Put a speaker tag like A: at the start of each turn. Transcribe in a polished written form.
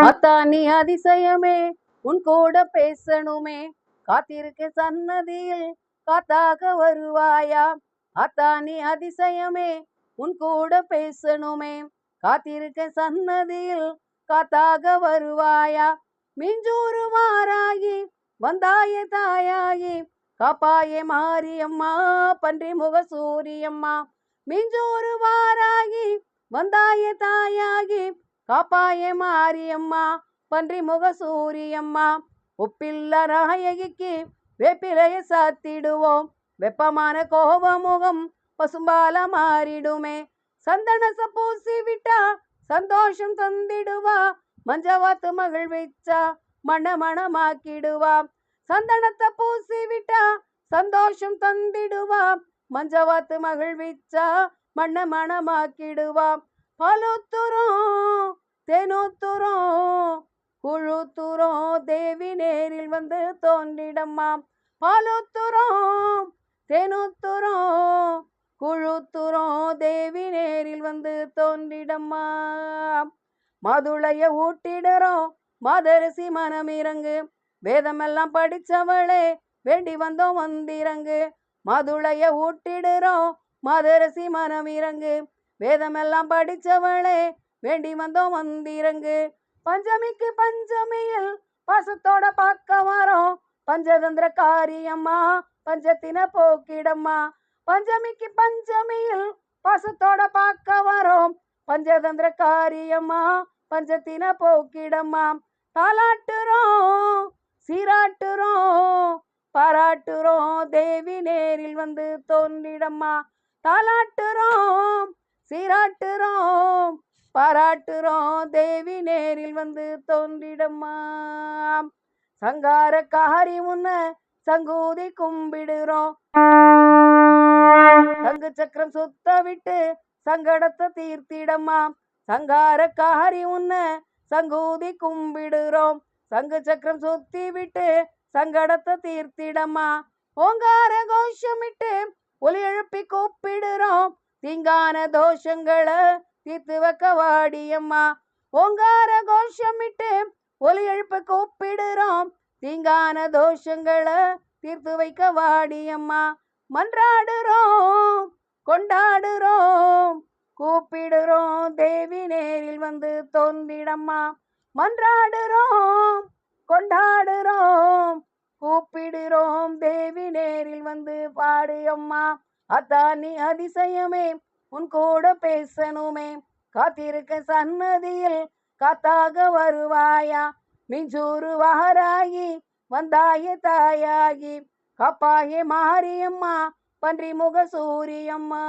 A: ஆத்தா நீ அதிசயமே உன் கூட பேசணுமே, காத்திருக்க சன்னதியில் காத்தாக வருவாயா. ஆத்தா நீ அதிசயமே உன் கூட பேசணுமே, காத்திருக்க சன்னதியில் காத்தாக வருவாயா. மிஞ்சூறு மாறாகி வந்தாய தாயாகி, காப்பாயே மாரியம்மா பன்றி முக சூரியம்மா. மிஞ்சூறு மாறாகி வந்தாய தாயாகி, காப்பாயே மாரியம்மா பன்றி முக சூரியம்மா. உப்பில்ல நாயகிக்கு வேப்பிலைய சாத்திடுவோம், வெப்பமான கோபமுகம் பசும்பால மாறிடுமே. சந்தனச பூசி விட்டா சந்தோஷம் தந்திடுவா, மஞ்சவாத்து மகிழ்விச்சா மணமணமாக்கிடுவா. சந்தனத்தை பூசி விட்டா சந்தோஷம் தந்திடுவா, மஞ்சவாத்து மகிழ்விச்சா மணமணமாக்கிடுவா. பாலூத்துறோம் தேனூத்துறோம் குழுத்துறோம், தேவி நேரில் வந்து தோன்றிடம்மா. பாலூத்துறோம் தேனூத்துறோம் குழுத்துறோம், தேவி நேரில் வந்து தோன்றிடம்மா. மாதுளைய ஊட்டிடுறோம் மாதரசி மனமிறங்கு, வேதமெல்லாம் படிச்சவளே வேண்டி வந்தோம் வந்திறங்கு. மாதுளைய ஊட்டிடுறோம் மாதரசி மனமிறங்கு, வேதமெல்லாம் படிச்சவளே வேண்டி வந்தோம் வந்திறங்கு. பஞ்சமிக்கு பஞ்சமியில் பாசத்தோட பார்க்க வரோம், பஞ்சதந்திர காரியம்மா பஞ்சத்தின போக்கிடம்மா. பஞ்சமிக்கு பஞ்சமியில் பாசத்தோட பார்க்க வரோம், பஞ்சதந்திர காரியம்மா பஞ்சத்தின போக்கிடம்மா. தாலாட்டுறோம் சீராட்டுறோம் பாராட்டுறோம், தேவி நேரில் வந்து தோன்றிடம்மா. தாலாட்டுறோம் சீராட்டுறோம் பாராட்டுறோம், தேவி நேரில் வந்து தோன்றிடம்மா. சங்காரக்காரி முன்ன சங்கூதி கும்பிடுறோம், சங்கு சக்கரம் சுத்த விட்டு சங்கடத்தை தீர்த்திடம்மா. சங்காரக்காரி உன்ன சங்கூதி கும்பிடுறோம், சங்கு சக்கரம் சுத்தி விட்டு சங்கடத்தை தீர்த்திடம்மா. ஓங்கார கோஷமிட்டு ஒலி எழுப்பி கூப்பிடுறோம், தீங்கான தோஷங்களை தீர்த்து வைக்க வாடியம்மா. ஓங்கார கோஷமிட்டு ஒலி எழுப்ப கூப்பிடுறோம், தீங்கான தோஷங்களை தீர்த்து வைக்க வாடியம்மா. மன்றாடுறோம் கொண்டாடுறோம் கூப்பிடுறோம், தேவி நேரில் வந்து தோன்றிடம்மா. மன்றாடுறோம் கொண்டாடுறோம் கூப்பிடுறோம், தேவி நேரில் வந்து பாடியம்மா. அத்தா நீ அதிசயமே உன் கூட பேசணுமே, காத்திருக்க சன்னதியில் காத்தாக வருவாயா. மிஞ்சூறு வாராகி வந்தாய தாயாகி, காப்பாயே மாரியம்மா பன்றி முக சூரியம்மா.